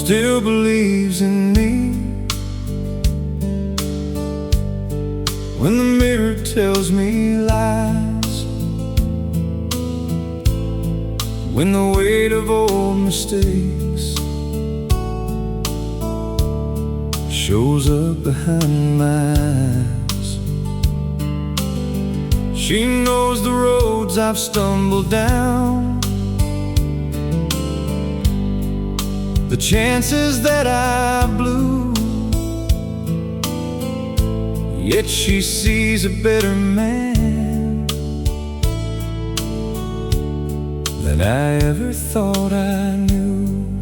still believes in me. When the mirror tells me lies, when the weight of old mistakes shows up behind my eyes, she knows the roads I've stumbled down, the chances that I blew. Yet she sees a better man than I ever thought I knew.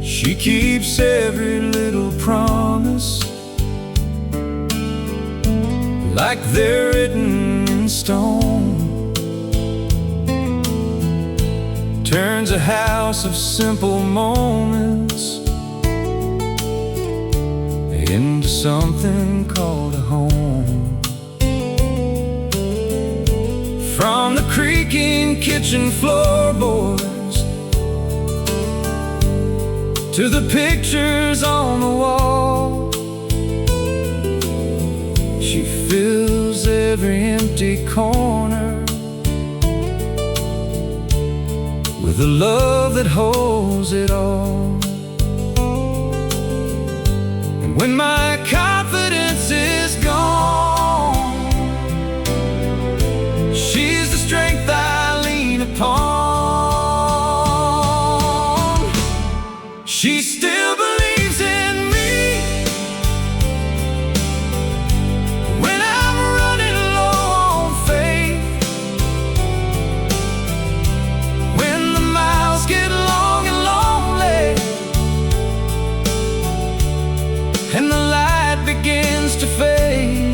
She keeps every little promise like they're written in stone, turns a house of simple moments into something called a home. From the creaking kitchen floorboards to the pictures on the wall, she fills every empty corner with a love that holds it all. When my confidence is gone, she's the strength I lean upon. She still believes in me when I'm running low on faith, when the miles get long and lonely and the light begins to fade.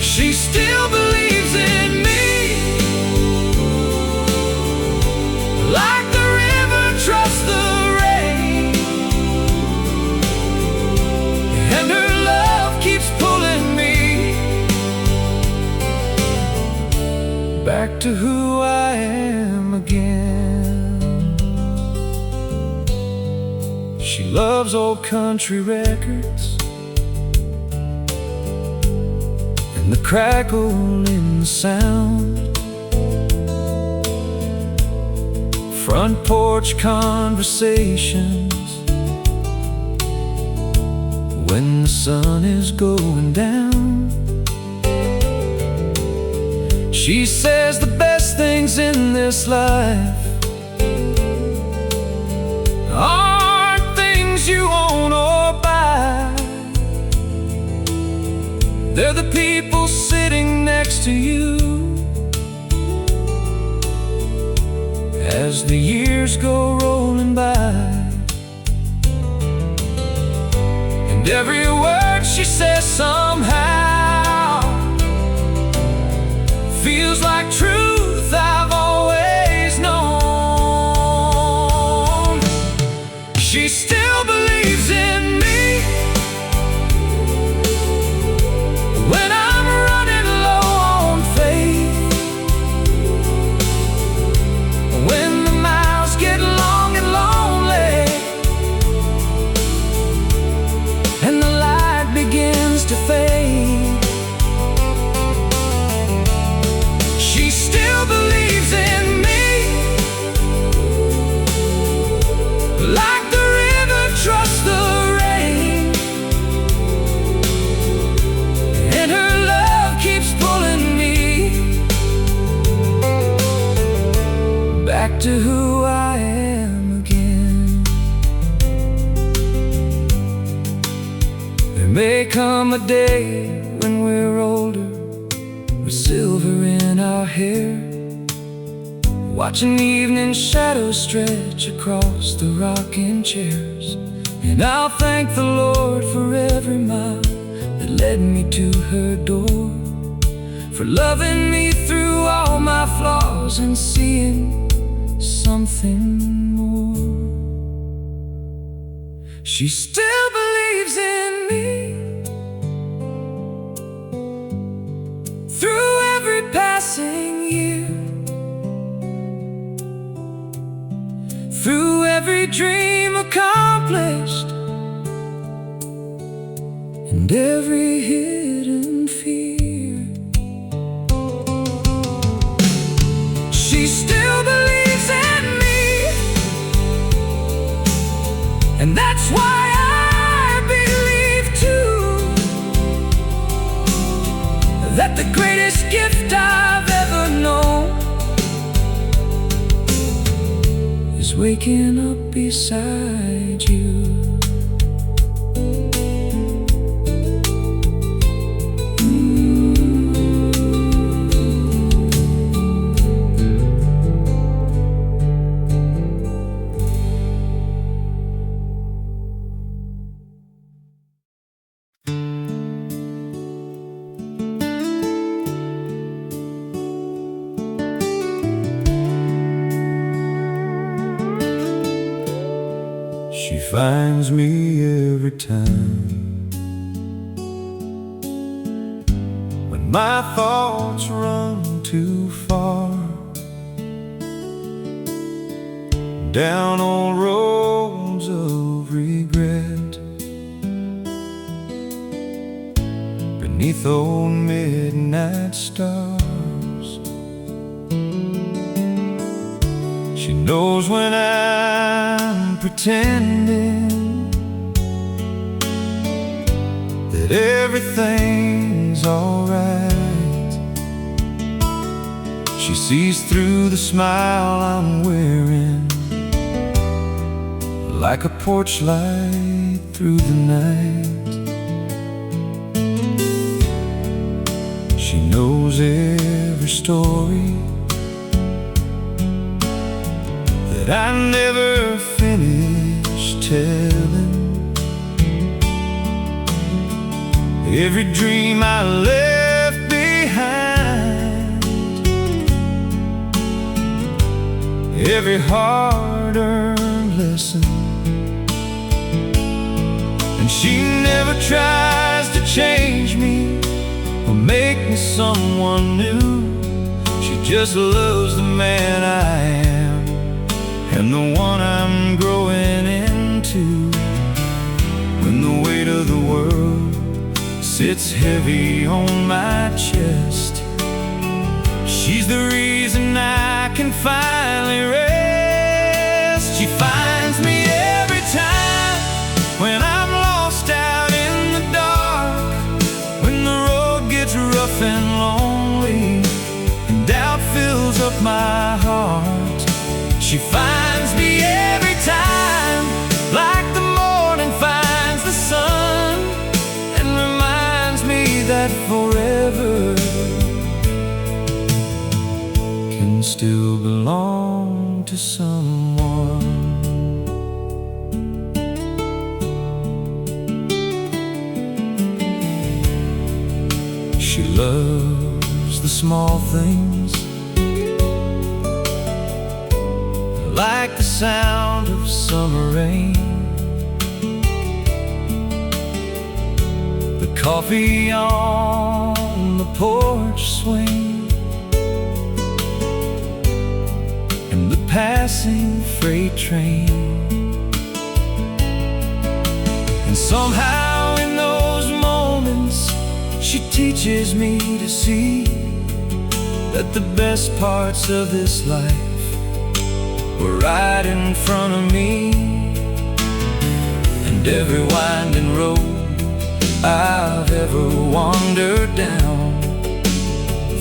She still believes in me, like the river trusts the rain, and her love keeps pulling me back to who I am again. She loves old country records and the crackle in the sound, front porch conversations when the sun is going down. She says the best things in this life aren't things you own or buy, they're the people sitting next to you as the years go rolling by. And every word she says somehow feels like truth I've always known. She still believes in me when I'm running low on faith, when the miles get long and lonely and the light begins to fade. She still believes in me, like the river trusts the rain, and her love keeps pulling me back to who I am again. There may come a day when we're older, with silver in our hair, watching evening shadows stretch across the rocking chairs, and I'll thank the Lord for every mile that led me to her door, for loving me through all my flaws and seeing something more. She still believes in me through every passing year, every dream accomplished, and every hidden fear. She still believes in me, and that's why I believe too, that the greatest gift I've ever known is waking up beside you. She finds me every time when my thoughts run too far down old roads of regret, beneath old midnight stars. She knows when I'm pretending that everything's alright. She sees through the smile I'm wearing, like a porch light through the night. She knows every story that I never finished telling, every dream I left behind, every hard-earned lesson. And she never tries to change me or make me someone new. She just loves the man I am and the one I'm growing into. When the weight of the world sits heavy on my chest, she's the reason I can finally rest. She finds me every time when I'm lost out in the dark, when the road gets rough and lonely and doubt fills up my heart. She finds me every time, like the morning finds the sun, and reminds me that forever can still belong to someone. She loves the small things, like the sound of summer rain, the coffee on the porch swing, and the passing freight train. And somehow in those moments she teaches me to see that the best parts of this life were right in front of me, and every winding road I've ever wandered down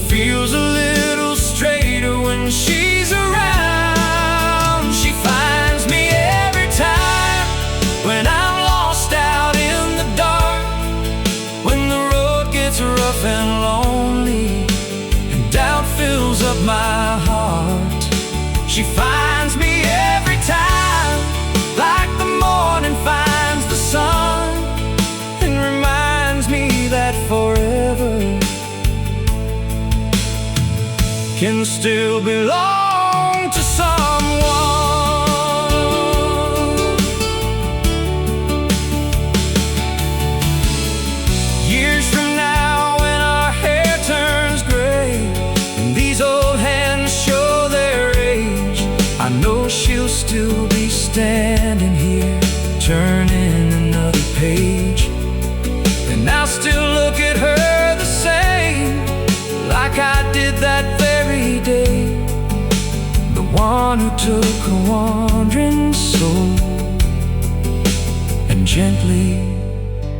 feels a little straighter when she's around. She finds me every time when I'm lost out in the dark, when the road gets rough and lonely and doubt fills up my heart. She finds me every time, like the morning finds the sun, and reminds me that forever can still belong to someone. Years from now, when our hair turns gray and these old hands show their age, I know she'll still be standing here, turning another page, and I'll still look at her the same, like I did that very day. The one who took a wandering soul and gently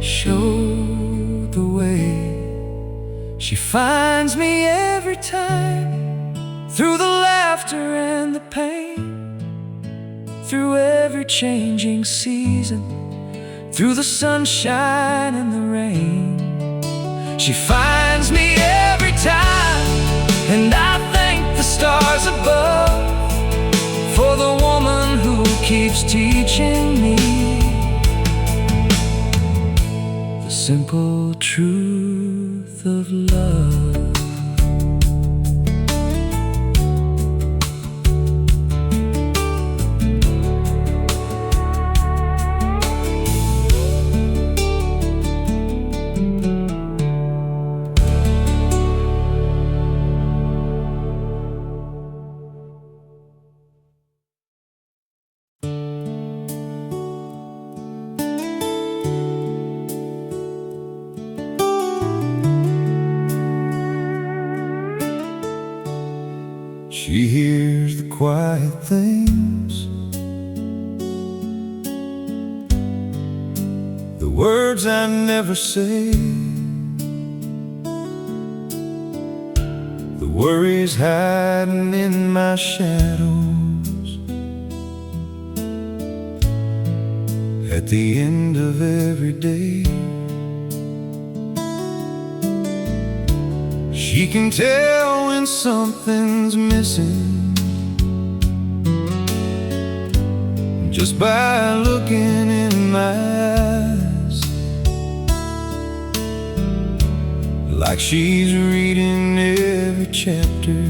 showed the way. She finds me every time, through the laughter and the pain, through every changing season, through the sunshine and the rain. She finds me every time, and I thank the stars above for the woman who keeps teaching me the simple truth of love. She hears the quiet things, the words I never say, the worries hiding in my shadows. At the end of every day, she can tell when something's missing just by looking in my eyes, like she's reading every chapter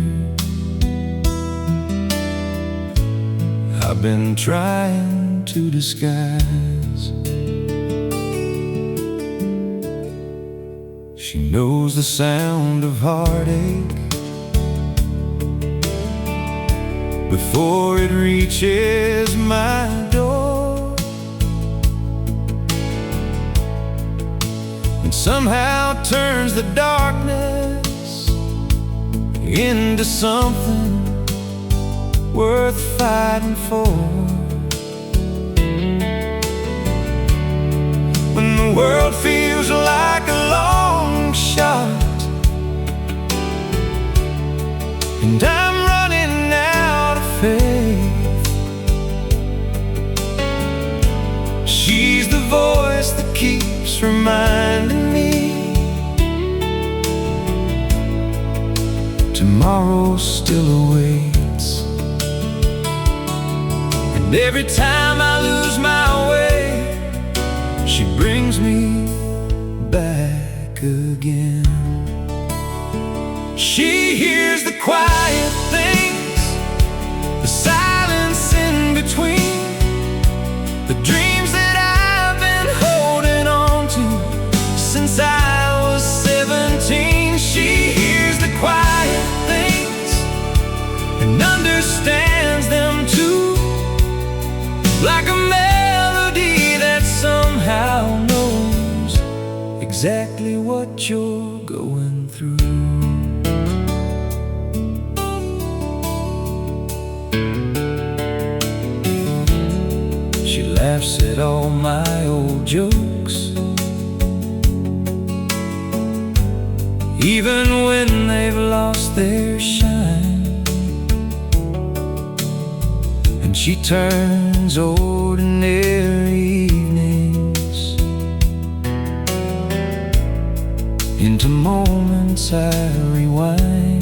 I've been trying to disguise. She knows the sound of heartache before it reaches my door, and somehow turns the darkness into something worth fighting for. When the world feels like a long shot and I'm running out of faith, she's the voice that keeps reminding me tomorrow still awaits. And every time I lose my way, she brings me back again. She hears the quiet things, the silence in between, the dreams that I've been holding on to since I was 17. She hears the quiet things and understands them too, like a melody that somehow knows exactly what you're going through. She laughs at all my old jokes, even when they've lost their shine, and she turns ordinary evenings into moments I rewind.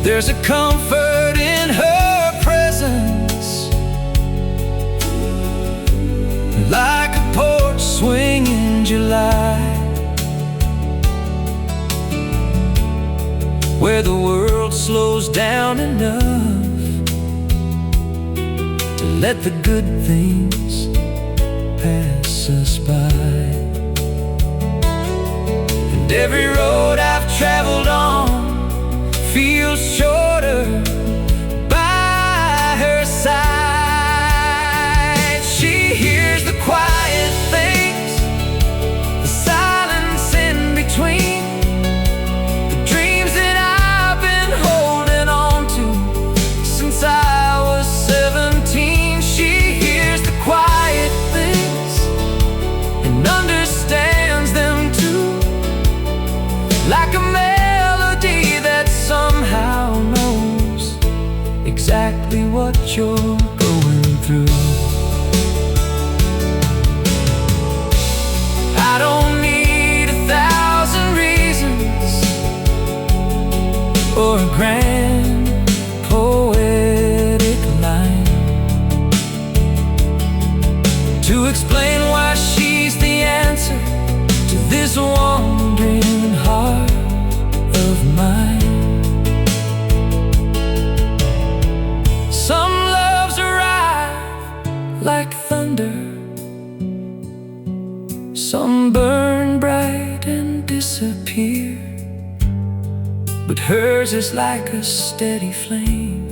There's a comfort in her presence, like a porch swing in July, where the world slows down enough to let the good things pass us by. And every road I've traveled on feels shorter by explain why she's the answer to this wandering heart of mine. Some loves arrive like thunder, some burn bright and disappear, but hers is like a steady flame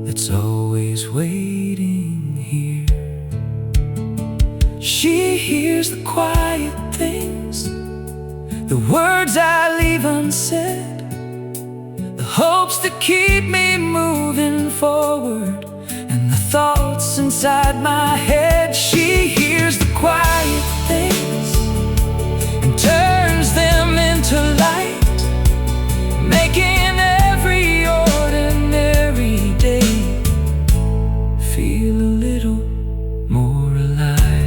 that's always waiting here. She hears the quiet things, the words I leave unsaid, the hopes that keep me moving forward, and the thoughts inside my head. She hears the quiet things and turns them into light, making every ordinary day feel a little more alive.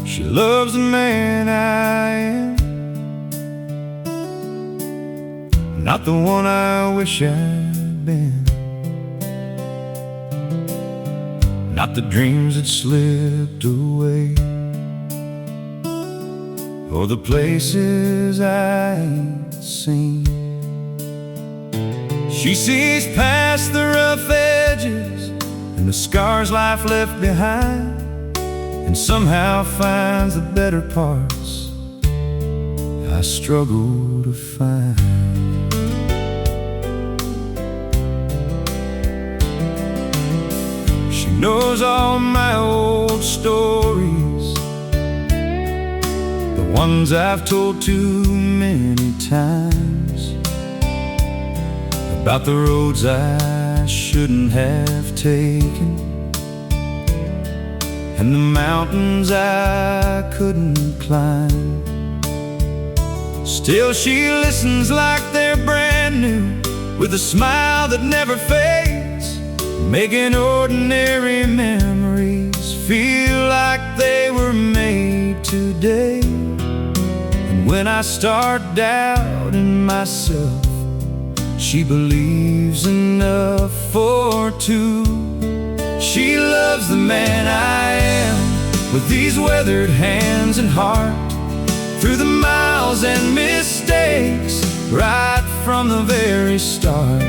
She loves the man I am, not the one I wish I'd been, not the dreams that slipped away, or the places I ain't seen. She sees past the rough edges and the scars life left behind, and somehow finds the better parts I struggle to find. She knows all my old stories, the ones I've told too many times, about the roads I shouldn't have taken, and the mountains I couldn't climb. Still she listens like they're brand new, with a smile that never fades, making ordinary memories feel like they were made today. And when I start doubting myself, she believes enough for two. She loves the man I am, with these weathered hands and heart, through the miles and mistakes, right from the very start.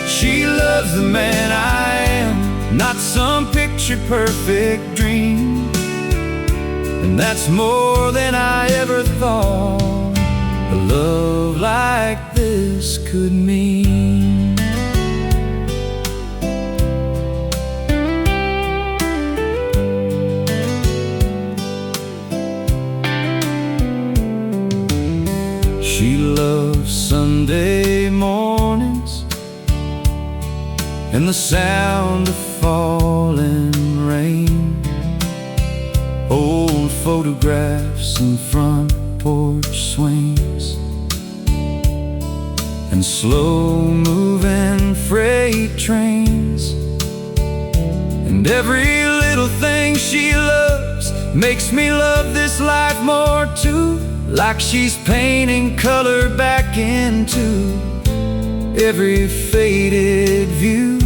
She loves the man I am, not some picture-perfect dream, and that's more than I ever thought a love like this could mean. She loves Sunday mornings and the sound of falling rain, old photographs and front porch swings, and slow-moving freight trains. And every little thing she loves makes me love this life more too, like she's painting color back into every faded view.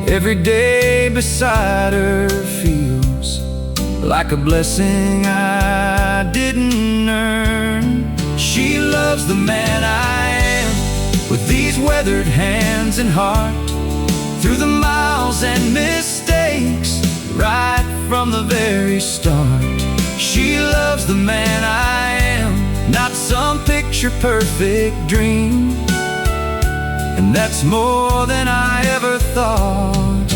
Every day beside her feels like a blessing I didn't earn. She loves the man I am, with these weathered hands and heart, through the miles and mistakes, right from the very start. She loves the man I am, not some picture-perfect dream, and that's more than I ever thought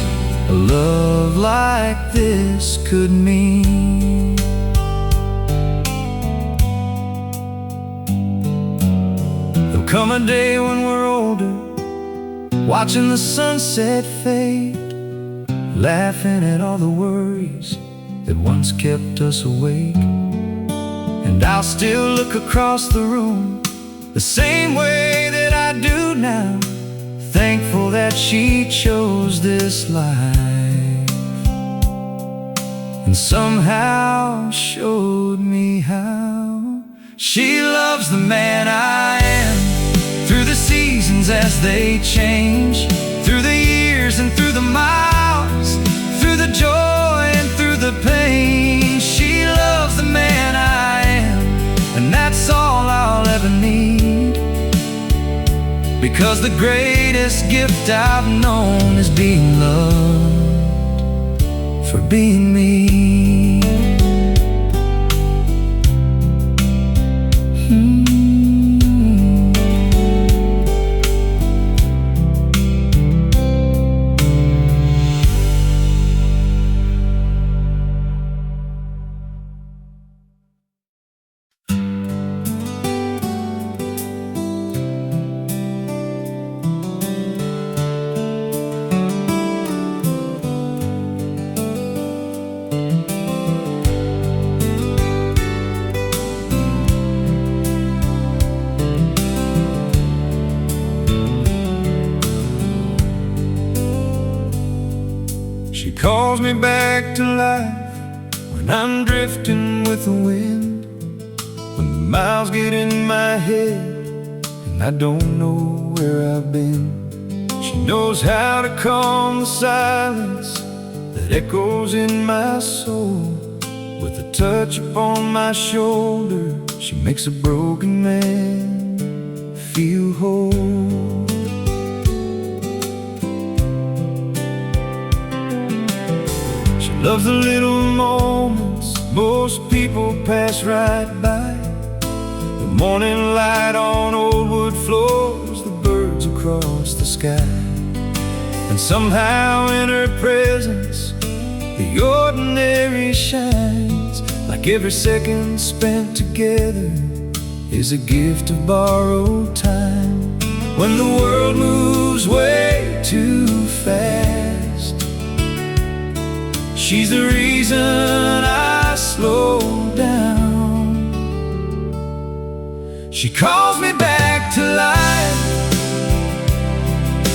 a love like this could mean. come a day when we're older, watching the sunset fade, laughing at all the worries that once kept us awake. And I'll still look across the room the same way that I do now, thankful that she chose this life and somehow showed me how. She loves the man I am, through the seasons as they change, through the years and through the miles, through the joy and through the pain. She loves the man I am, and that's all I'll ever need, because the greatest gift I've known is being loved for being me. She calls me back to life when I'm drifting with the wind, when the miles get in my head and I don't know where I've been. She knows how to calm the silence that echoes in my soul. With a touch upon my shoulder, she makes a broken man feel whole. Loves the little moments most people pass right by, the morning light on old wood floors, the birds across the sky. And somehow in her presence the ordinary shines, like every second spent together is a gift of borrowed time. When the world moves way too fast, she's the reason I slow down. She calls me back to life,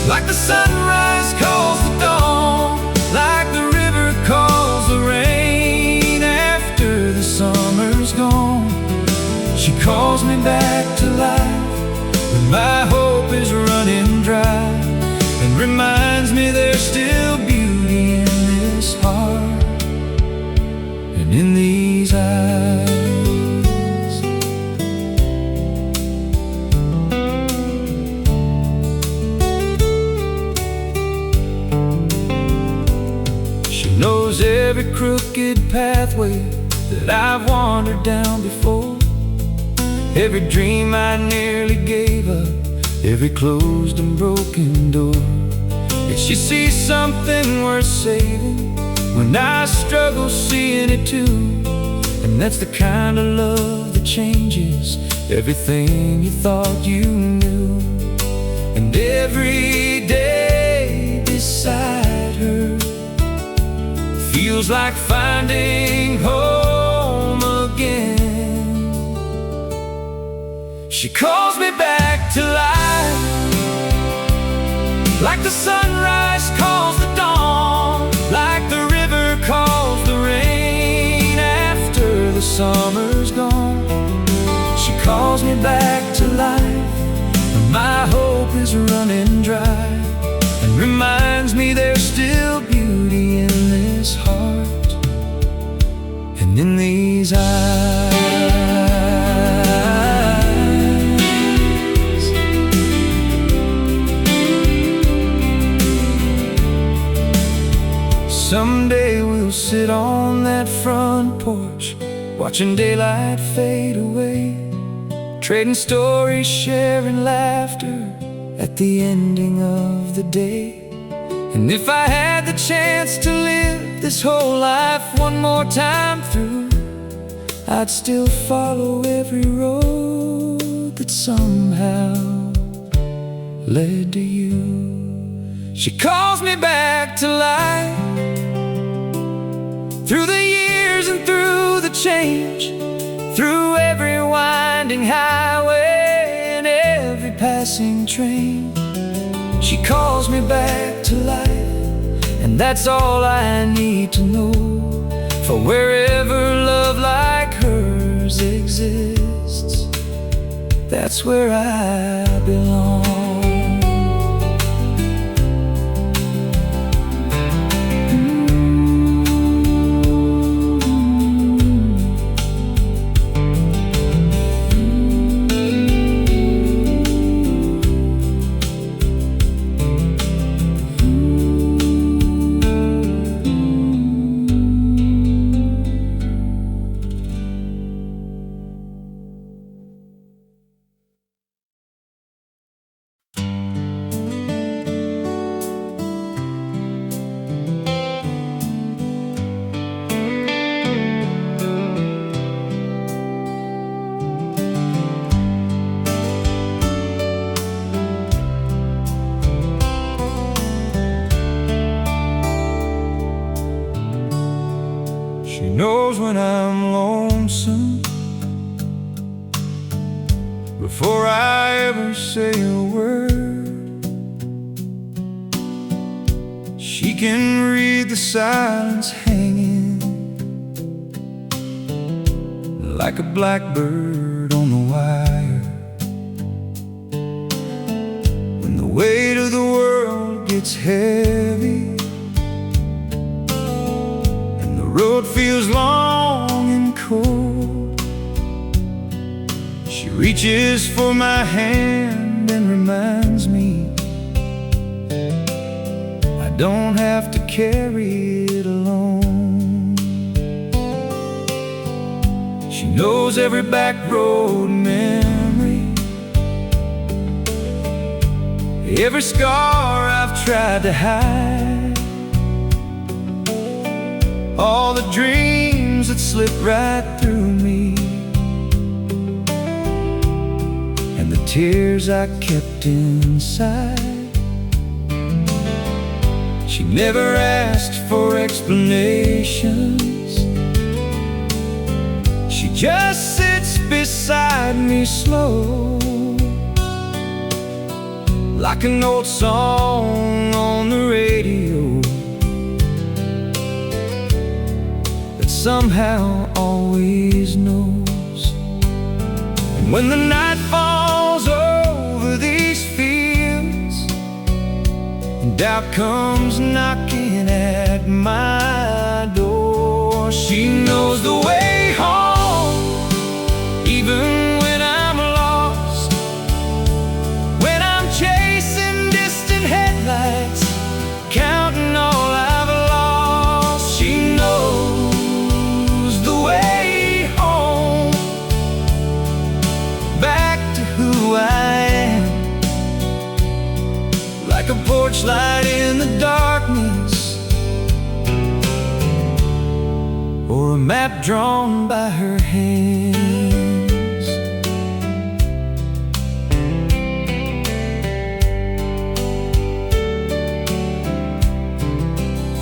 like the sunrise calls the dawn, like the river calls the rain after the summer's gone. She calls me back to life when my hope is running dry, and reminds me there's still beauty in this heart and in these eyes. She knows every crooked pathway that I've wandered down before, every dream I nearly gave up, every closed and broken door. Yet she sees something worth saving when I struggle seeing it too. And that's the kind of love that changes everything you thought you knew. And every day beside her feels like finding home again. She calls me back to life, like the sunrise calls the dawn, like the river calls the rain after the summer's gone. She calls me back to life when my hope is running dry, and reminds me there's still beauty in this heart and in these eyes. Someday we'll sit on that front porch, watching daylight fade away, trading stories, sharing laughter at the ending of the day. And if I had the chance to live this whole life one more time through, I'd still follow every road that somehow led to you. She calls me back to life, through the years and through the change, through every winding highway and every passing train. She calls me back to life, and that's all I need to know. For wherever love like hers exists, that's where I belong. She knows when I'm lonesome before I ever say a word. She can read the silence hanging like a blackbird on the wire. When the weight of the world gets heavy, the road feels long and cold, she reaches for my hand and reminds me I don't have to carry it alone. She knows every back road memory, every scar I've tried to hide, all the dreams that slip right through me, and the tears I kept inside. She never asked for explanations, she just sits beside me slow, like an old song on the radio somehow always knows. And when the night falls over these fields and doubt comes knocking at my door, she knows the way home, even when I'm lost, when I'm chasing distant headlights, counting all I've lost. She knows way home, back to who I am, like a porch light in the darkness, or a map drawn by her hands.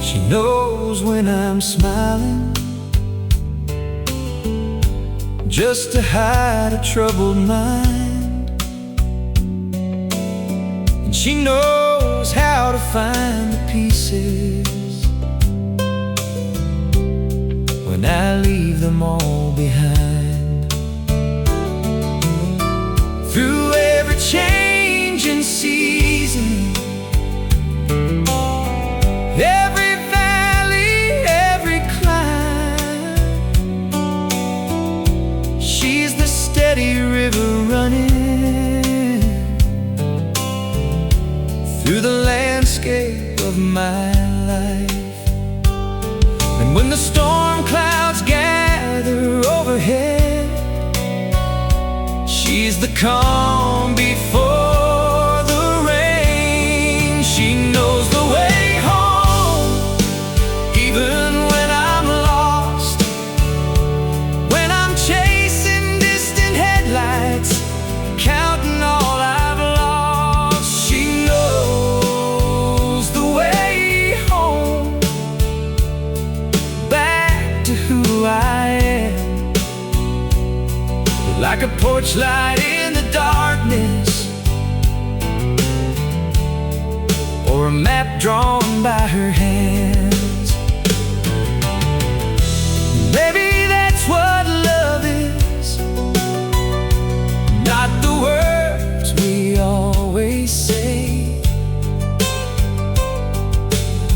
She knows when I'm smiling, just to hide a troubled mind, and she knows how to find the pieces when I leave them all behind. Through every change in season, every valley, every climb, she's the steady river running through the landscape of my life. And when the storm clouds gather overhead, she's the calm before the rain. She knows the way home, even when I'm lost, when I'm chasing distant headlights, counting all I've lost. She like a porch light in the darkness, or a map drawn by her hands. Maybe that's what love is, not the words we always say,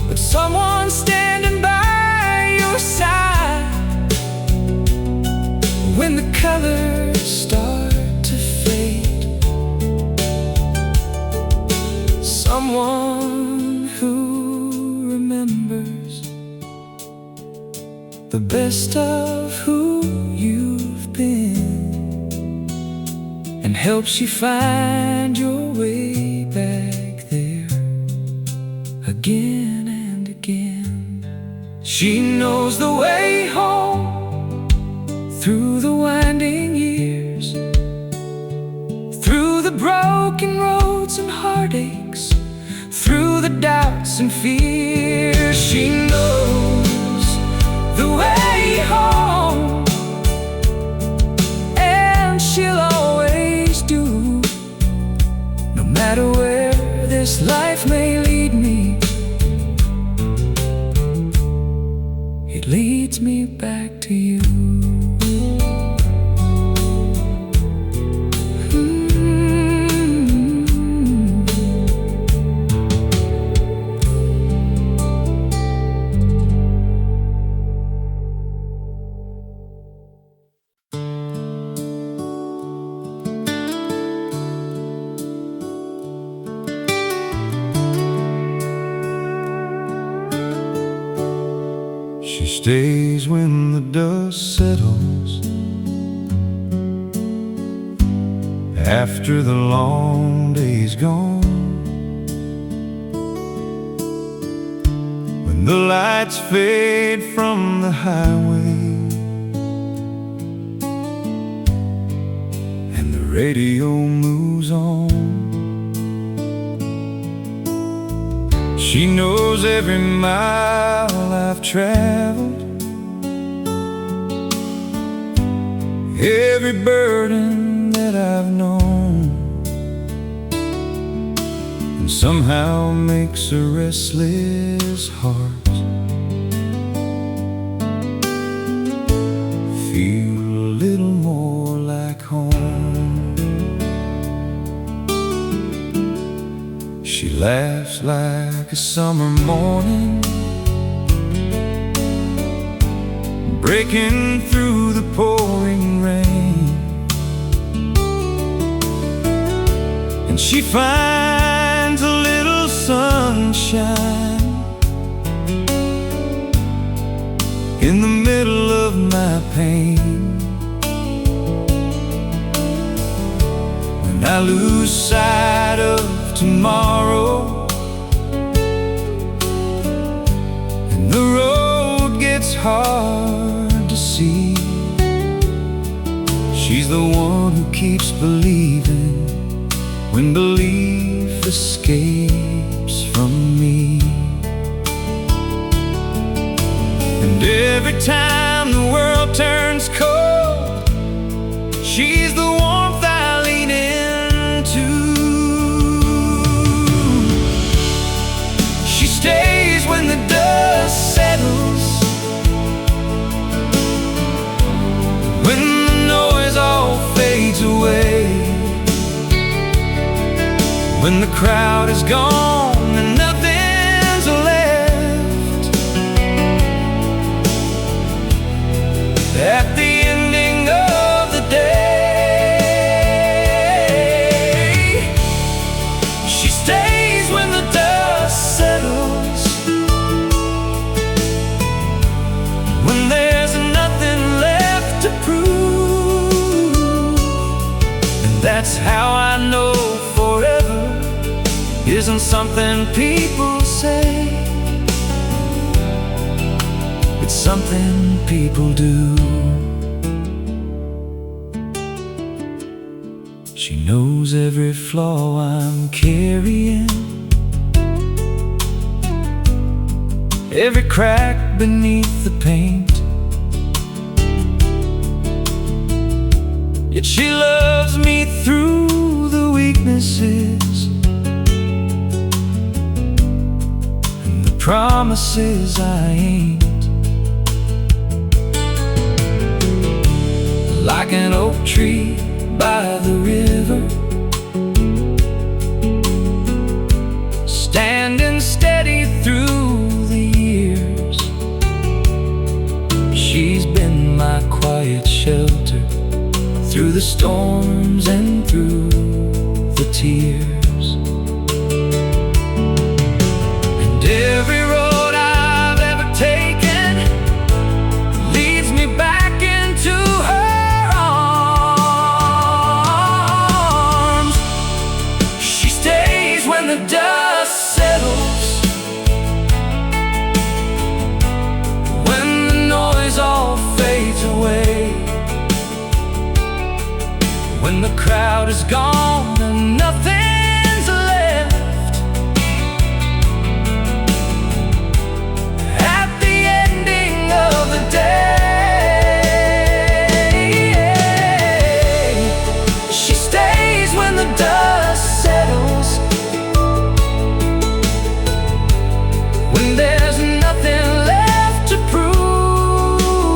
but someone standing by your side when the colors start to fade. Someone who remembers the best of who you've been and helps you find your way back there again and again. She knows the way home through the winding years, through the broken roads and heartaches, through the doubts and fears. She knows the way home, and she'll always do, no matter where this life may lead me. It leads me back to you. She stays when the dust settles, after the long day's gone, when the lights fade from the highway and the radio moves on. She knows every mile I've traveled, every burden that I've known, and somehow makes a restless heart feel a little more like home. She laughs like a summer morning, breaking through the pouring rain, and she finds a little sunshine in the middle of my pain. When I lose sight of tomorrow and the road gets hard to see, she's the one who keeps believing when belief escapes from me. And every time the world turns cold, she's the warmth I lean into. She stays when the dust settles, when the noise all fades away, when the crowd is gone and nothing's left. At the ending of the day, she stays when the dust settles, when there's nothing left to prove. And that's how I know forever isn't something people say, it's something people do. She knows every flaw I'm carrying, every crack beneath the paint. yet she loves me through the weaknesses and the promises I ain't. Like an oak tree by the river, standing steady through the years. She's been my quiet shelter through the storms and through the tears. And every road I've ever taken leads me back into her arms. She stays when the dust settles, when the noise all fades away, when the crowd is gone and nothing's left. At the ending of the day, she stays when the dust settles, when there's nothing left to prove.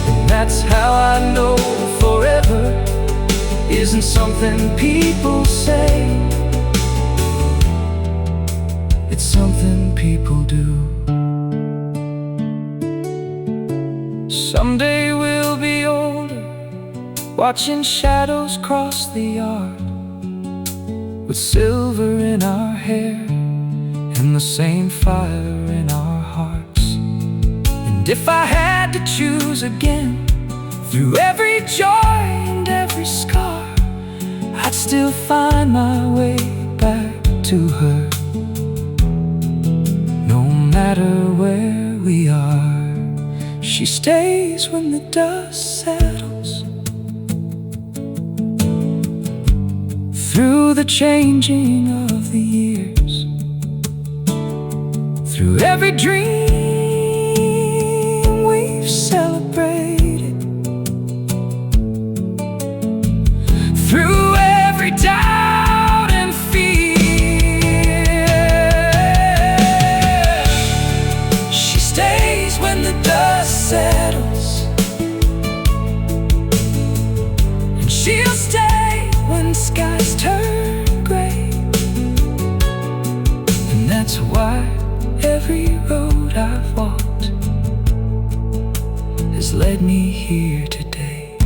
And that's how I know forever isn't something people say, it's something people do. Someday we'll be older, watching shadows cross the yard, with silver in our hair and the same fire in our hearts. And if I had to choose again, through every joy and every scar, I'd still find my way back to her, no matter where we are. She stays when the dust settles, through the changing of the years, through every dream we've celebrated, through every doubt and fear. She stays when the dust settles, and she'll stay when skies turn gray. And that's why every road I've walked has led me here today.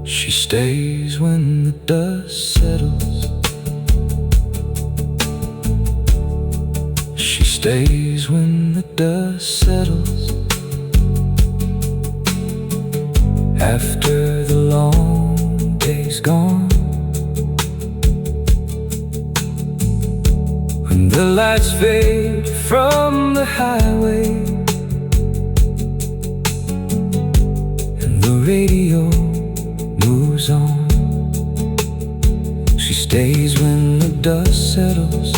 She stays when the dust settles, she stays when the dust settles, after the long day's gone, when the lights fade from the highway and the radio moves on. She stays when the dust settles,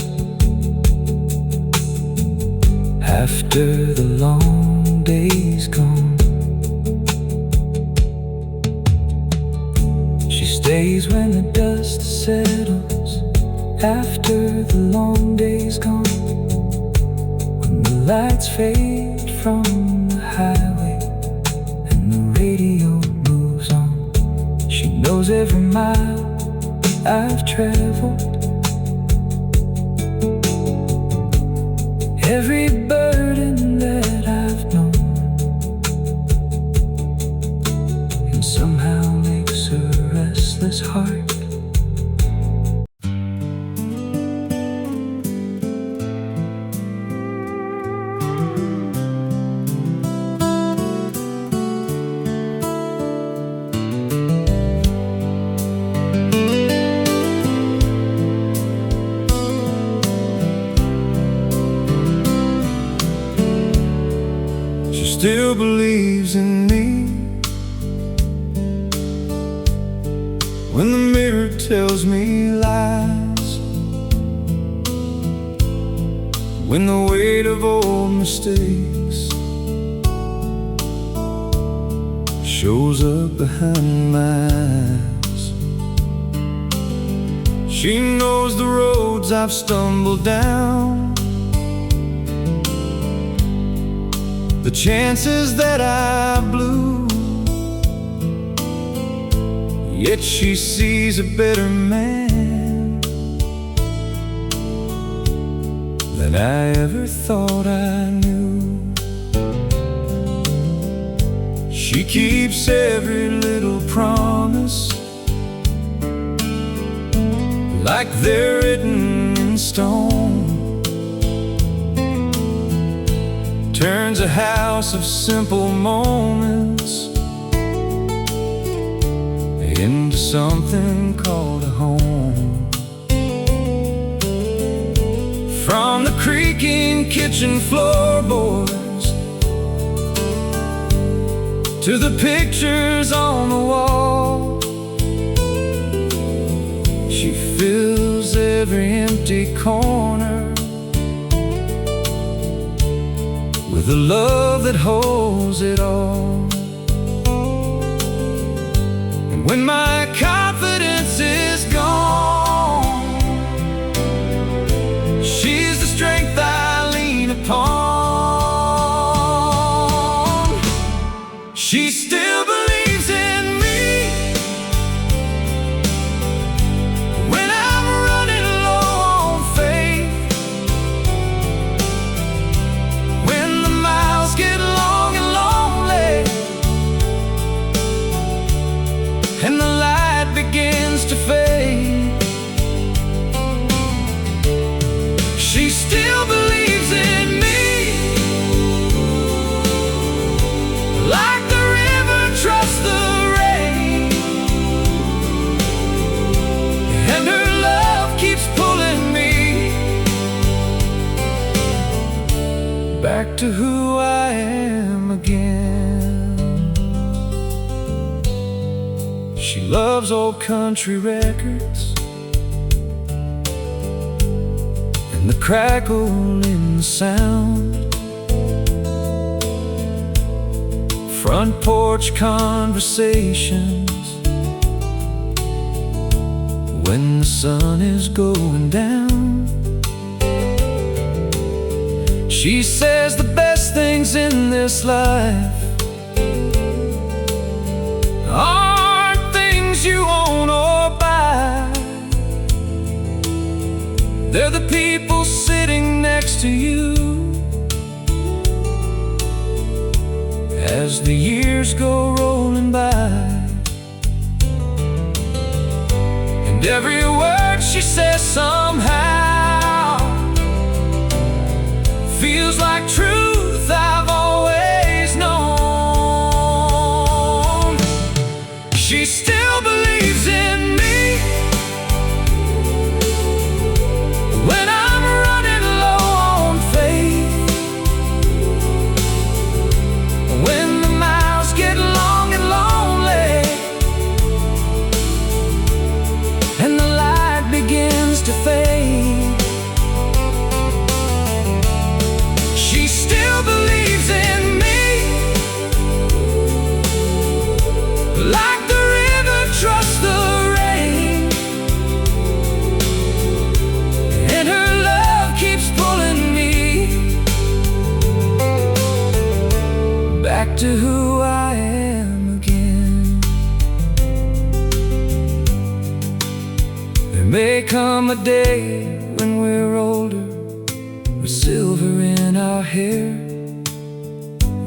after the long day's gone. She stays when the dust settles, after the long day's gone, when the lights fade from the highway and the radio moves on. She knows every mile I've traveled, every burden that I've known, and somehow makes a restless heart still believes in me. When the mirror tells me lies, when the weight of old mistakes shows up behind my eyes. She knows the roads I've stumbled down, the chances that I blew. Yet she sees a better man than I ever thought I knew. She keeps every little promise like they're written in stone. Turns a house of simple moments into something called a home. From the creaking kitchen floorboards to the pictures on the wall, she fills every empty corner with a love that holds it all. When my confidence is gone, she's the strength I lean upon. She still believes in me when I'm running low on faith, when the miles get long and lonely and the light begins to fade. She still believes in me, like the river trusts the rain, and her love keeps pulling me back to who I am again. She loves old country records and the crackle in the sound, front porch conversations when the sun is going down. She says the best things in this life aren't things you own or buy, they're the people sitting next to you as the years go rolling by. And every word she says somehow feels like truth I've always known. She still believes in me when I'm running low on faith, when the miles get long and lonely and the light begins to fade. She still believes in me, like the river trusts the rain, and her love keeps pulling me back to who I am again. There may come a day when we're older, with silver in our hair,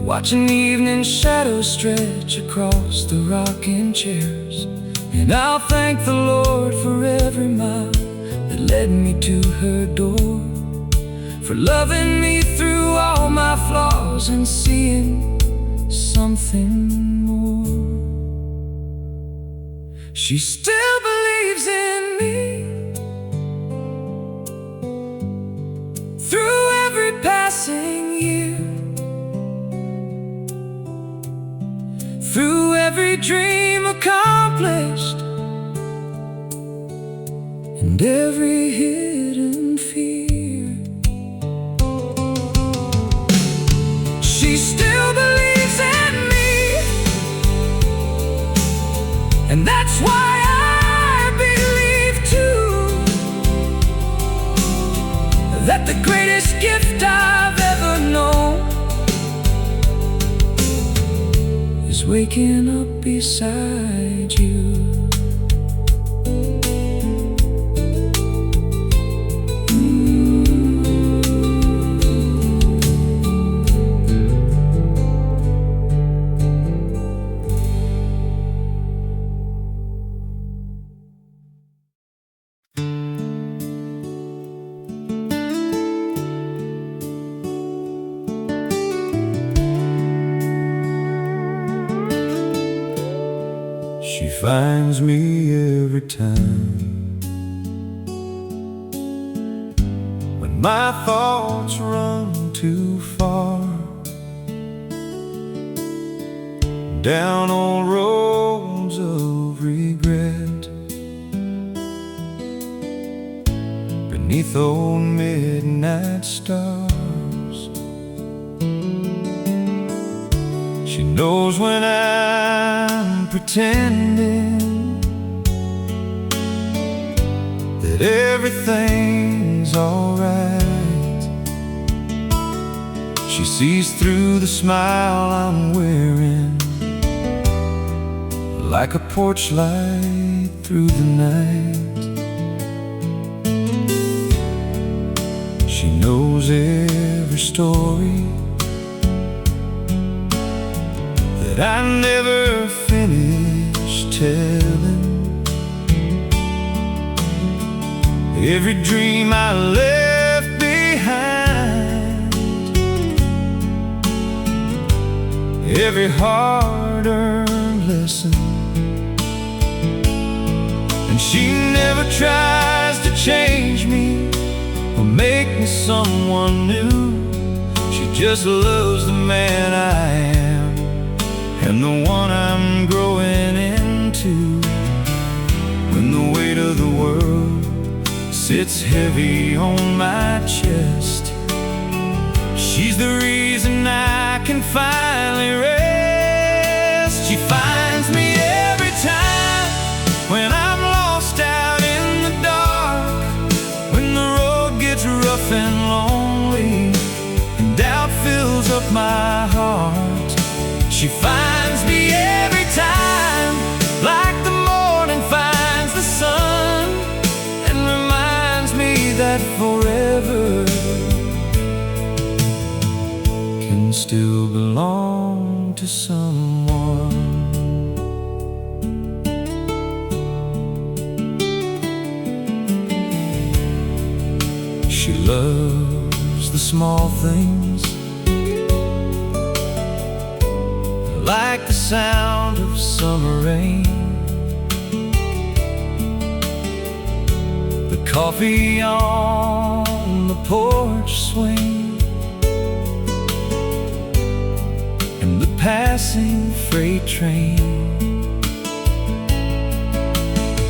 watching evening shadows stretch across the rocking chairs. And I'll thank the Lord for every mile that led me to her door, for loving me through all my flaws and seeing something more. She still believes in me through every passing year, dream accomplished, and every hidden fear. She still believes in me, and that's why I believe too, that the greatest gift I've ever known is waking up beside you. She finds me every time when my thoughts run too far down old roads of regret, beneath old midnight stars. She knows when I'm pretending that everything's alright. She sees through the smile I'm wearing, like a porch light through the night. She knows every story that I never finished telling, every dream I left behind, every hard-earned lesson. And she never tries to change me or make me someone new. She just loves the man I am and the one I'm growing into. When the weight of the world sits heavy on my chest, she's the reason I can finally rest. She finds me every time when I'm lost out in the dark, when the road gets rough and lonely and doubt fills up my heart. She finds me every time, like the morning finds the sun, and reminds me that forever can still belong to someone. She loves the small things, like the sound of summer rain, the coffee on the porch swing, and the passing freight train.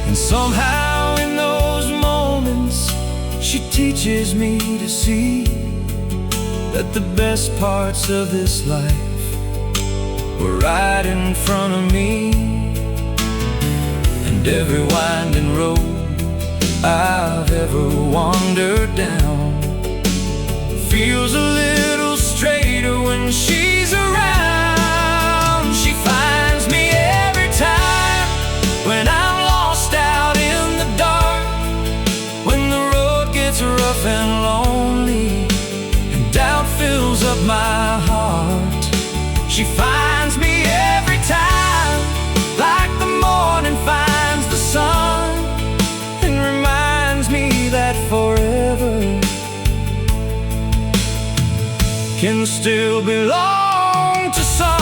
And somehow in those moments she teaches me to see that the best parts of this life were right in front of me, and every winding road I've ever wandered down feels a little straighter when she's around. She finds me every time when I'm lost out in the dark, when the road gets rough and lonely and doubt fills up my heart. She finds me every time, like the morning finds the sun, and reminds me that forever can still belong to someone.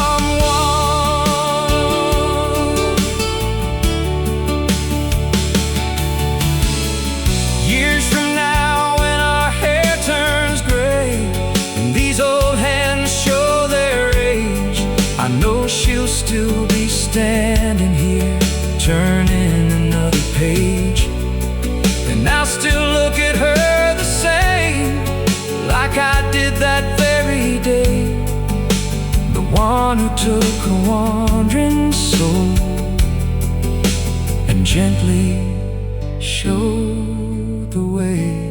Years from now, when our hair turns gray and these old hands show their age, I know she'll still be standing that very day, the one who took a wandering soul and gently showed the way.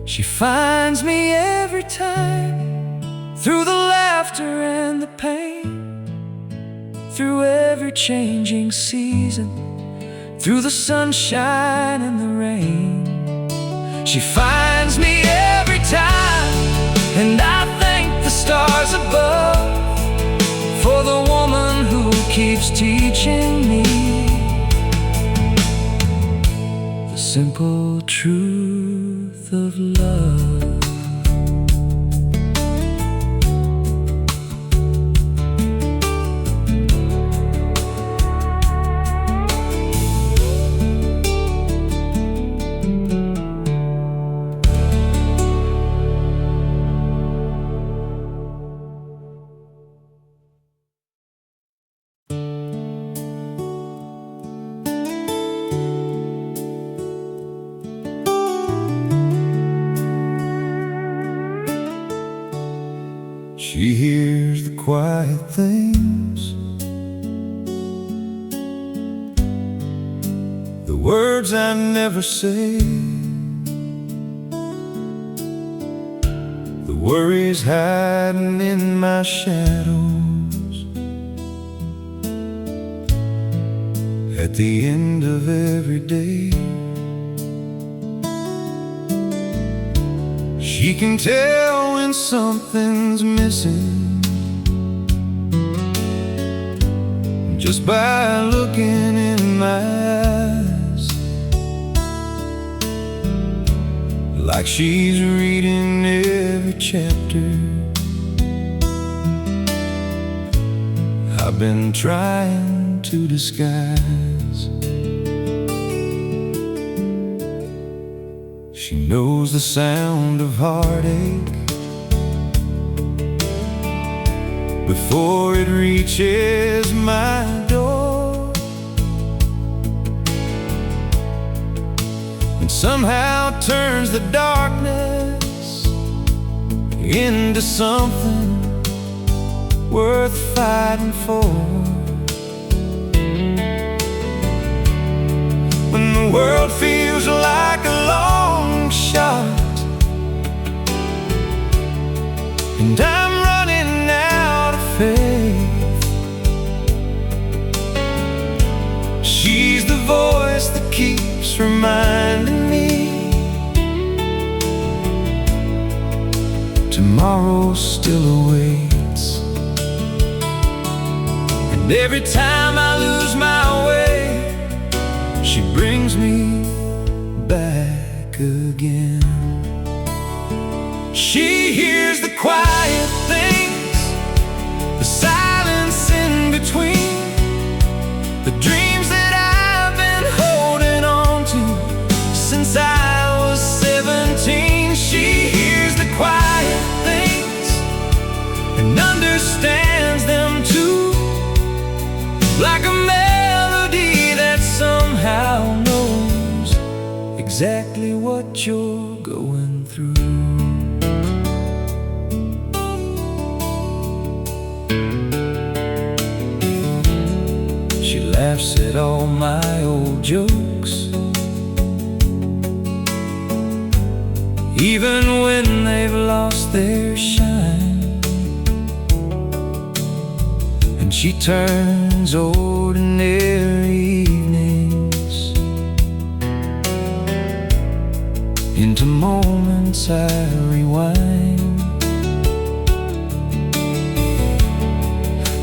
She finds me every time, through the laughter and the pain, through every changing season, through the sunshine and the rain. She finds me every time, and I thank the stars above for the woman who keeps teaching me the simple truth of love. She hears the quiet things, the words I never say, the worries hiding in my shadows. At the end of every day, she can tell when something's missing just by looking in my eyes, like she's reading every chapter I've been trying to disguise. She knows the sound of heartache before it reaches my door, and somehow turns the darkness into something worth fighting for. When the world feels like a long shot and I'm running out of faith, she's the voice that keeps reminding me tomorrow still awaits. And every time I lose my way, she brings me back again. She hears the quiet things, the silence in between, the dreams that I've been holding on to since I was 17. She hears the quiet things and understands them too, like a melody that somehow knows exactly what you're going through. She laughs at all my old jokes, even when they've lost their shine, and she turns ordinary evenings into moments I rewind.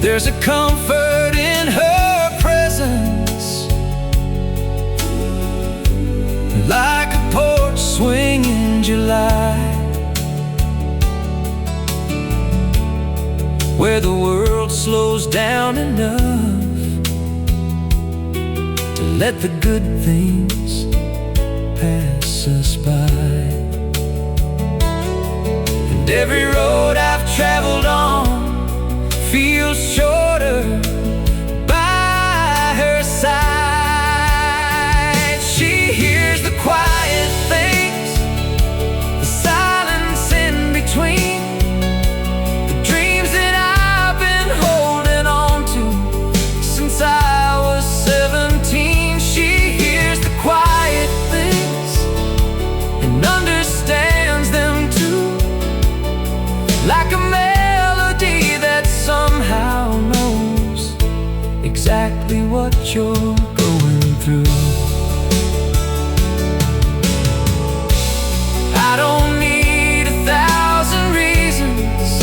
There's a comfort in her presence, like a porch swing in July, where the world slows down enough to let the good things pass us by. And every road I've traveled on feels shorter by her side. She hears the quiet things, the silence in between, like a melody that somehow knows exactly what you're going through. I don't need 1,000 reasons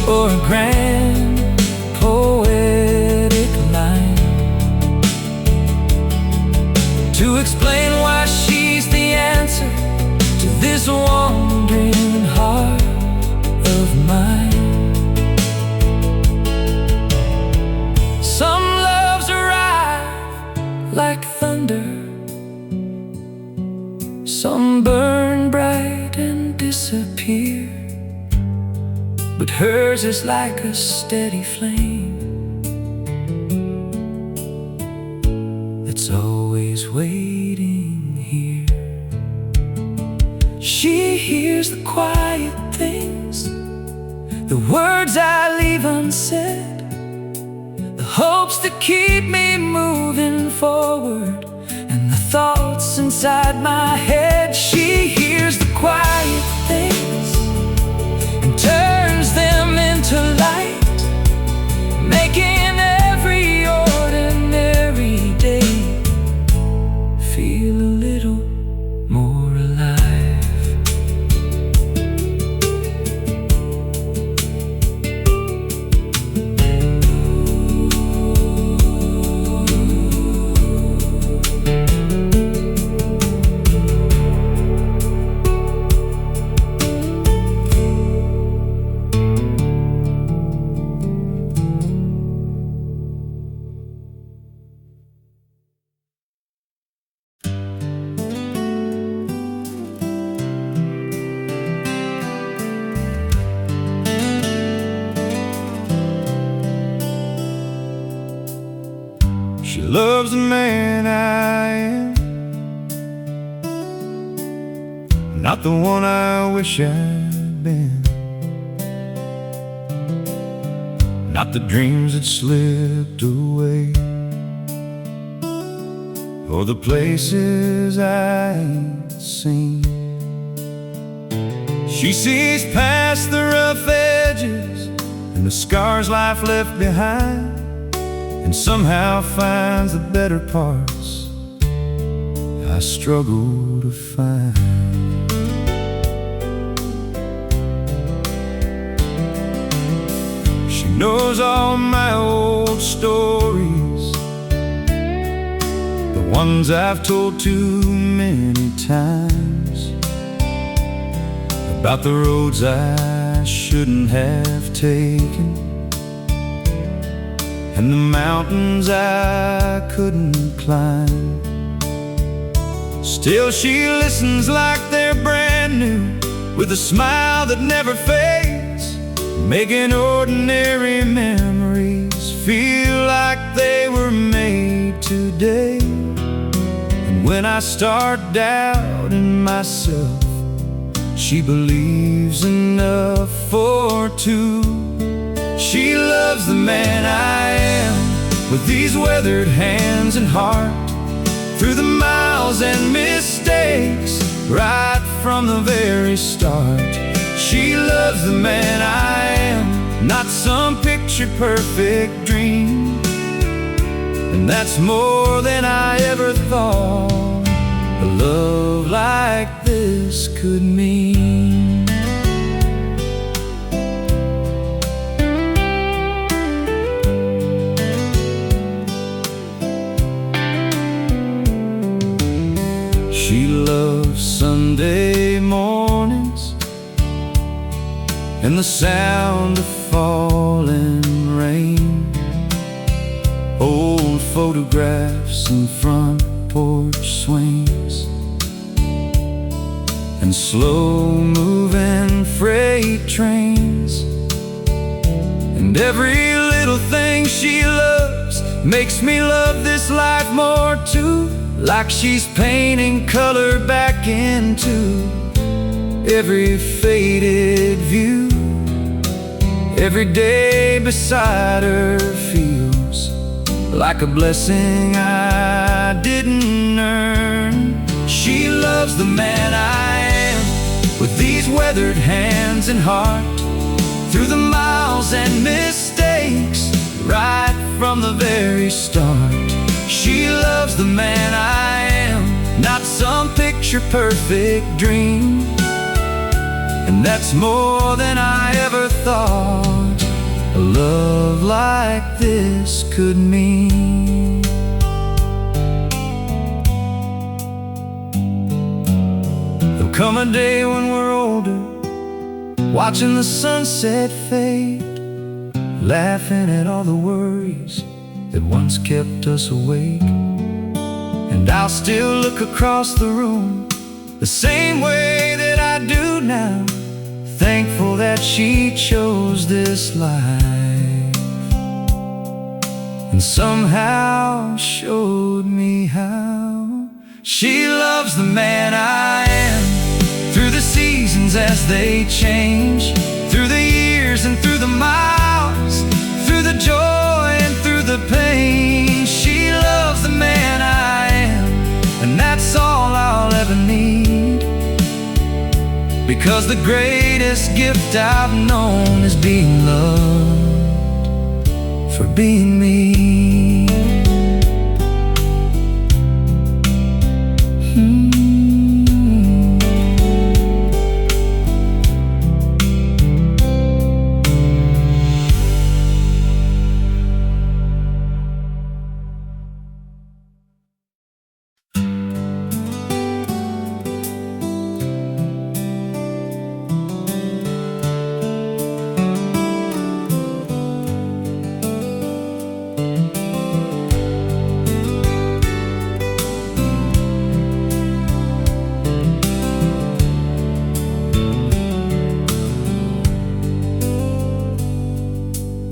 or a grand poetic line to explain why she's the answer to this wandering heart of mine. Some loves arrive like thunder, some burn bright and disappear, but hers is like a steady flame that's always waiting here. She hears the quiet things, the words I leave unsaid, the hopes that keep me moving forward, and the thoughts inside my head. She hears the quiet things and turns them into light, making every ordinary day feel a little more alive. She loves the man I am, not the one I wish I'd been, not the dreams that slipped away, or the places I ain't seen. She sees past the rough edges and the scars life left behind, and somehow finds the better parts I struggle to find. She knows all my old stories, the ones I've told too many times, about the roads I shouldn't have taken, and the mountains I couldn't climb. Still she listens like they're brand new, with a smile that never fades, making ordinary memories feel like they were made today. And when I start doubting myself, she believes enough for two. She loves the man I am, with these weathered hands and heart, through the miles and mistakes, right from the very start. She loves the man I am, not some picture-perfect dream, and that's more than I ever thought a love like this could mean. She loves Sunday mornings and the sound of falling rain, old photographs and front porch swings, and slow-moving freight trains. And every little thing she loves makes me love this life more too, like she's painting color back into every faded view. Every day beside her feels like a blessing I didn't earn. She loves the man I am, with the these weathered hands and heart, through the miles and mistakes, right from the very start. She loves the man I am, not some picture-perfect dream. And that's more than I ever thought a love like this could mean. There'll come a day when we're older, watching the sunset fade, laughing at all the worries that once kept us awake. And I'll still look across the room the same way that I do now, thankful that she chose this life and somehow showed me how. She loves the man I am, through the seasons as they change, through the years and through the miles, through the joy and through the pain. She loves the man I am, and that's all I'll ever need, because the greatest gift I've known is being loved for being me.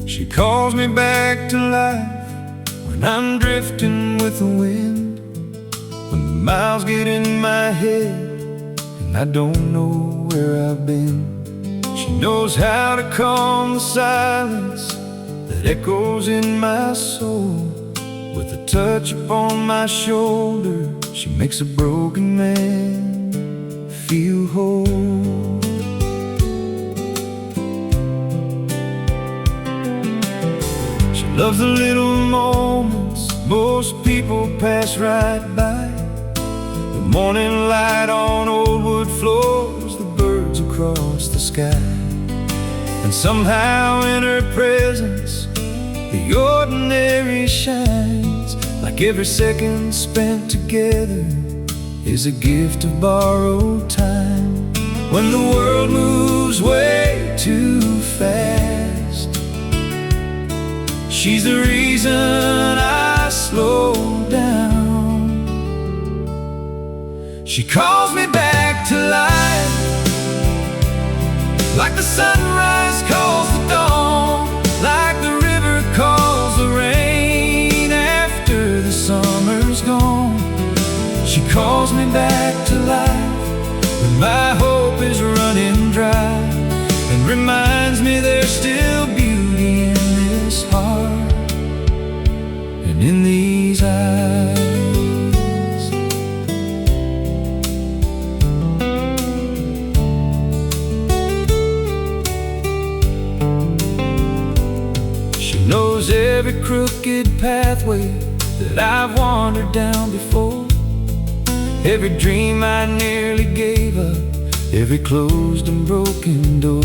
She calls me back to life when I'm drifting with the wind, when the miles get in my head and I don't know where I've been. She knows how to calm the silence that echoes in my soul. With a touch upon my shoulder, she makes a broken man feel whole. Loves the little moments most people pass right by, the morning light on old wood floors, the birds across the sky. And somehow in her presence the ordinary shines, like every second spent together is a gift of borrowed time. When the world moves way too fast, she's the reason I slow down. She calls me back to life, like the sunrise calls the dawn, like the river calls the rain after the summer's gone. She calls me back to life when my hope is running dry, and reminds me there's still beauty in this heart and in these eyes. She knows every crooked pathway that I've wandered down before, every dream I nearly gave up, every closed and broken door.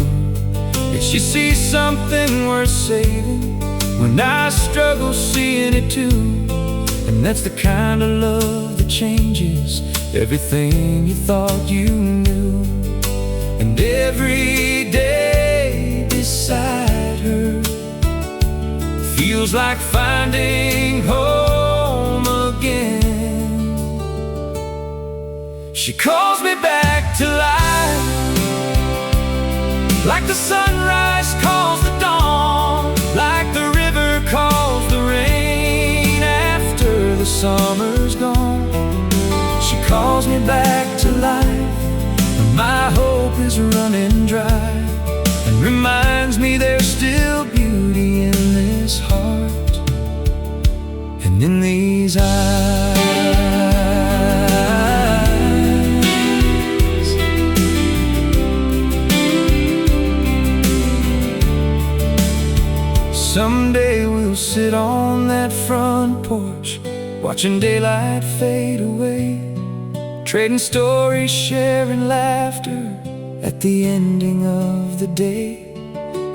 Yet she sees something worth saving when I struggle seeing it too. And that's the kind of love that changes everything you thought you knew. And every day beside her feels like finding home again. She calls me back to life, like the sunrise calls the dawn, like the river calls the rain after the summer's gone. She calls me back to life when my hope is running dry, and reminds me there's still beauty in this heart and in these eyes. someday we'll sit on that front porch, watching daylight fade away, trading stories, sharing laughter at the ending of the day.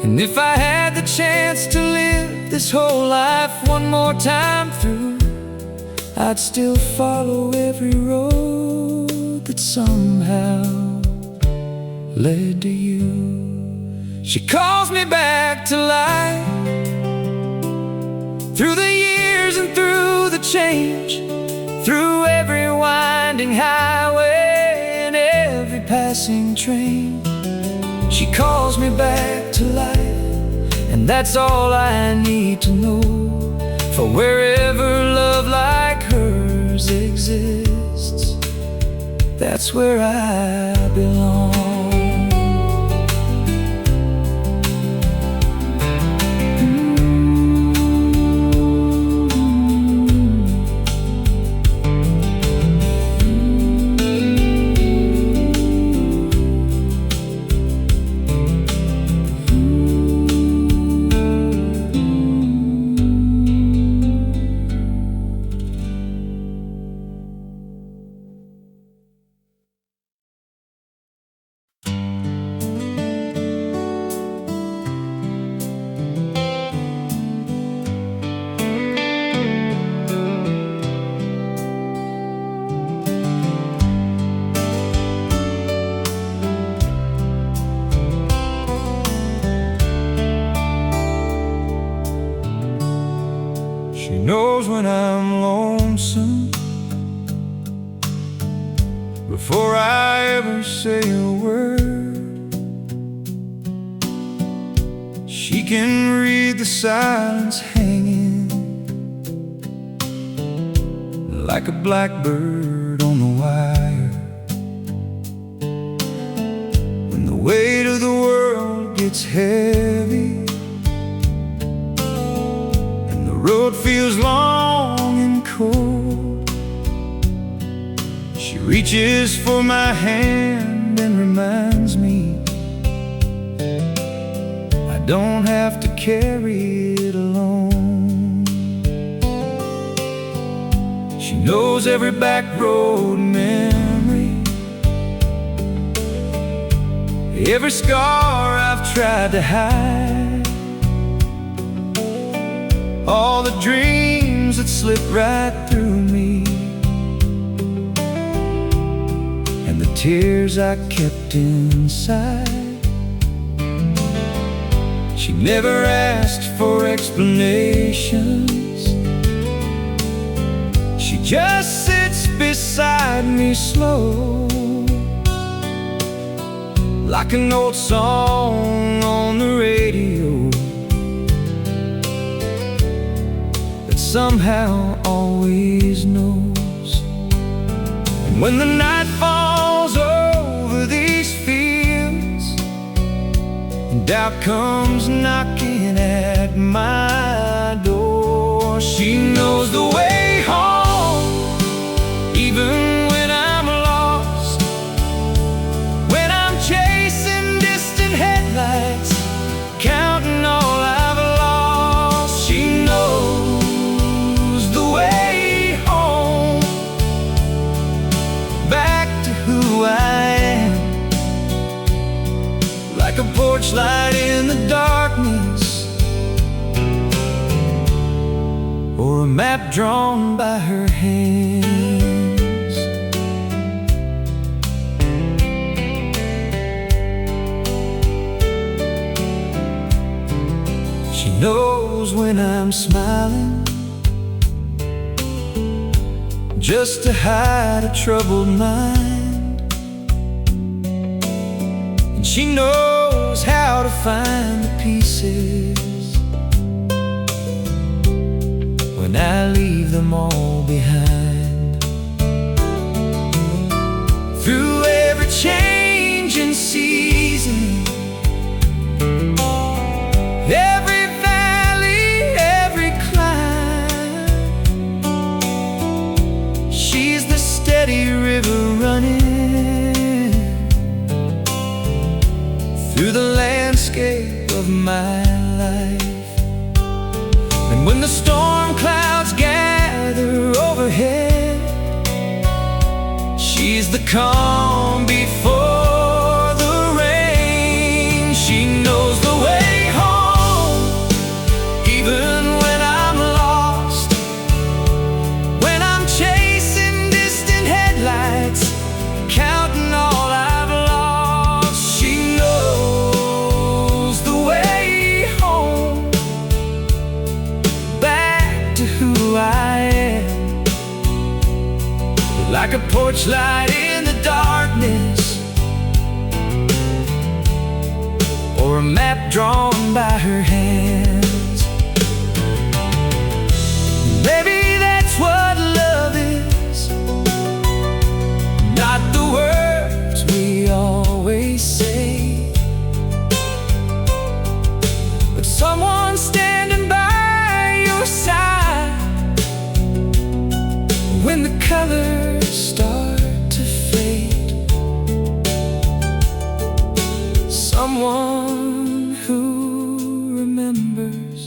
And if I had the chance to live this whole life one more time through, I'd still follow every road that somehow led to you. She calls me back to life, through the years and through the change, through every winding highway and every passing train. She calls me back to life, and that's all I need to know. For wherever love like hers exists, that's where I belong. She knows when I'm lonesome before I ever say a word. She can read the silence hanging like a blackbird on the wire. When the weight of the world gets heavy, the road feels long and cold, she reaches for my hand and reminds me I don't have to carry it alone. She knows every back road memory, every scar I've tried to hide, all the dreams that slip right through me, and the tears I kept inside. She never asked for explanations, she just sits beside me slow, like an old song on the radio somehow always knows. And when the night falls over these fields and doubt comes knocking at my door, she knows the way home, even when I'm lost, when I'm chasing distant headlights, counting all I've lost. She knows like a porch light in the darkness, or a map drawn by her hands. She knows when I'm smiling, just to hide a troubled mind. She knows how to find the pieces when I leave them all behind. Through every changing season, every valley, every climb, she's the steady river running through the landscape of my life. the storm clouds gather overhead, she's the calm before the rain. She knows the way home, even when I'm lost, when I'm chasing distant headlights, counting all I've lost. She knows the way home, back to who I am, like a porch light in the darkness, or a map drawn by her hands. Maybe that's what love is, not the words we always say, but someone standing by your side when the colors start to fade. Someone who remembers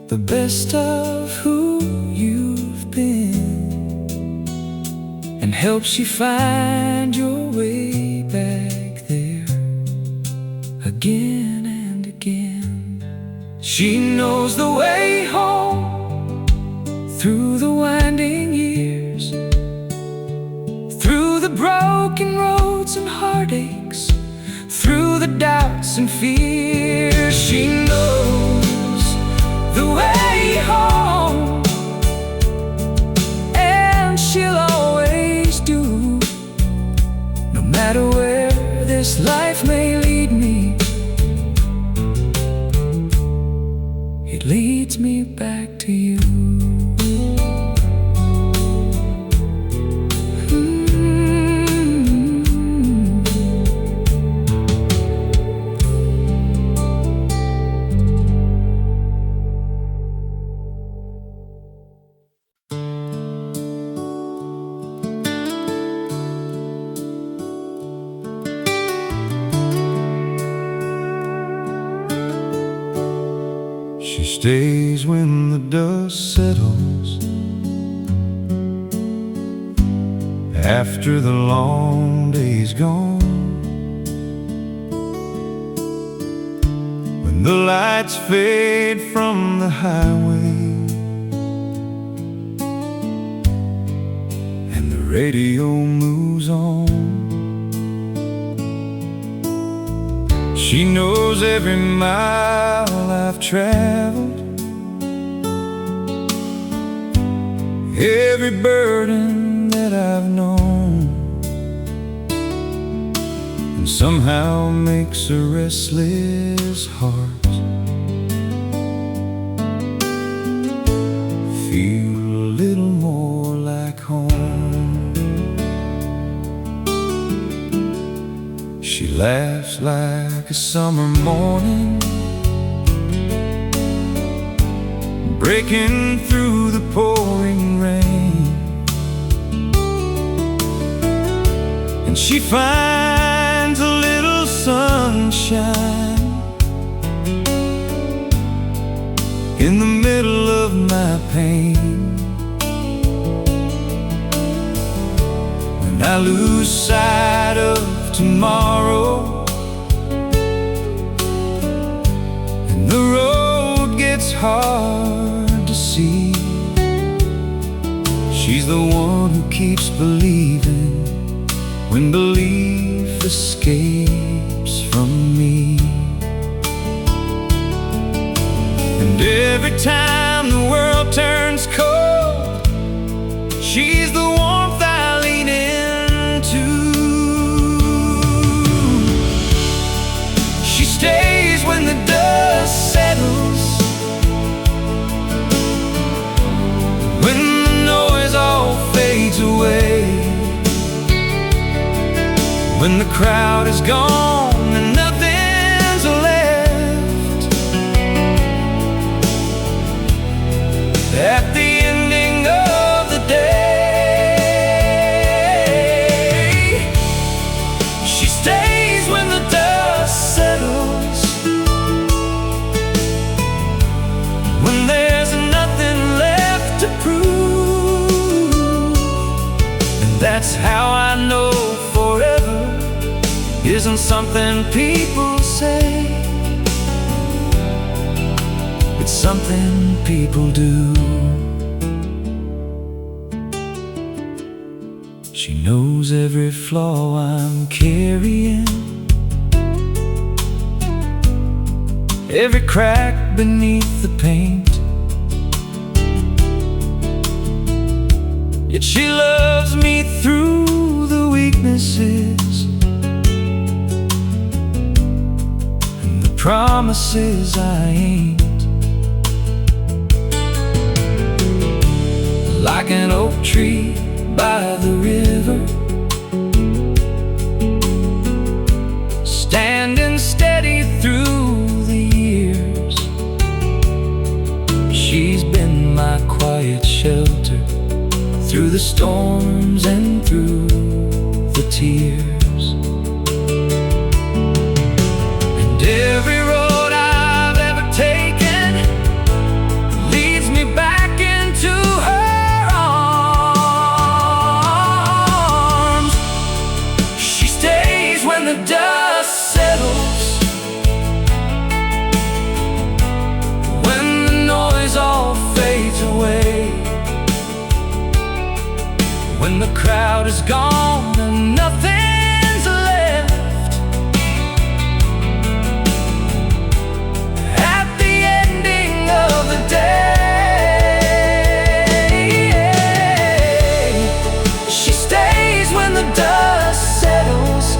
the best of who you've been, and helps you find your way back there again and again. She knows the way home, through the winding years, through the broken roads and heartaches, through the doubts and fears. She knows the way home, and she'll always do, no matter where this life may lead me. It leads me back to you. She stays when the dust settles, after the long day's gone, when the lights fade from the highway and the radio moves on. She knows every mile I've traveled, every burden that I've known, and somehow makes a restless heart feel a little more like home. She laughs like a summer morning, breaking through the pouring rain, and she finds a little sunshine in the middle of my pain. When I lose sight of tomorrow and the road gets hard to see, she's the one who keeps believing when belief escapes from me. And every time the world turns cold, she's the warmth I lean into. She stays when the dust settles, when the noise all fades away, when the crowd is gone and nothing's left. At the ending of the day, she stays when the dust settles, something people say, it's something people do. She knows every flaw I'm carrying, every crack beneath the paint. Yet she loves me through the weaknesses and the promises I ain't. Like an oak tree by the river, standing steady through the years. She's been my quiet shelter through the storms and through the tears. And every road I've ever taken leads me back into her arms. She stays when the dust settles, when the noise all fades away, when the crowd is gone and nothing's left. At the ending of the day, she stays when the dust settles,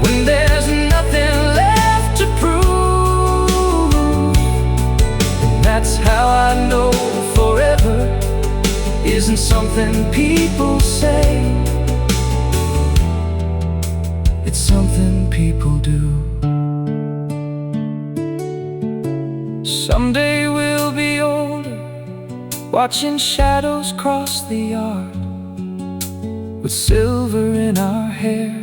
when there's nothing left to prove. And that's how I know forever isn't something people say, it's something people do. Someday we'll be older, watching shadows cross the yard, with silver in our hair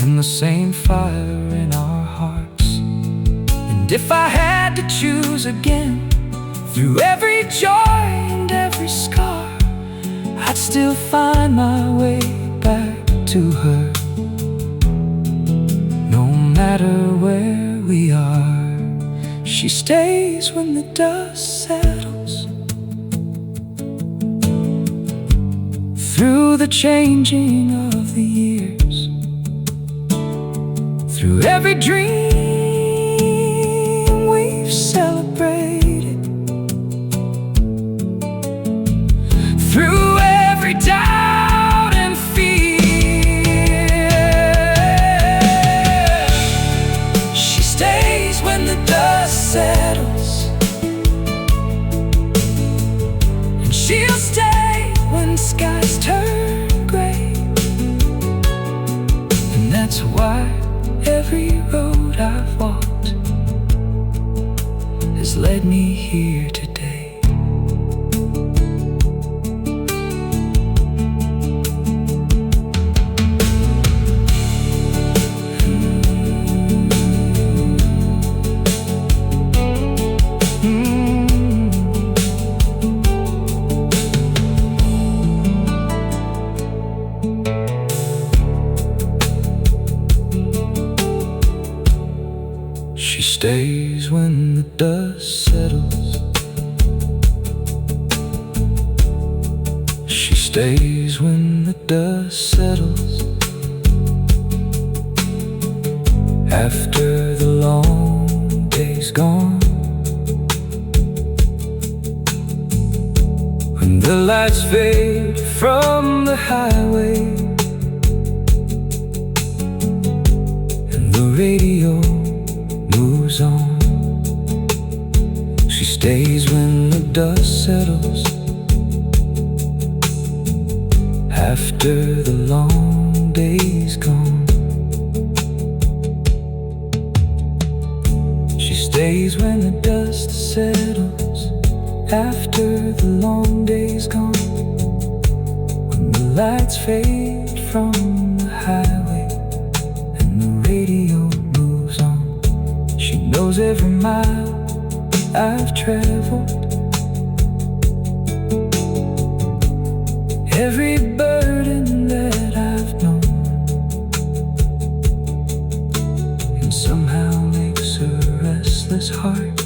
and the same fire in our hearts. And if I had to choose again, through every joy and every scar, I'd still find my way back to her, no matter where we are. She stays when the dust settles, through the changing of the years, through every dream we've celebrated, through every doubt and fear. She stays when the dust settles, and she'll stay when skies turn gray. And that's why every road I've walked has led me here today. She stays when the dust settles, she stays when the dust settles, after the long day's gone, when the lights fade from the highway and the radio moves on. She stays when the dust settles, after the long day's gone. She stays when the dust settles, after the long day's gone, when the lights fade from the highway and the radio moves on. She knows every mile I've traveled, every burden that I've known. somehow makes her restless heart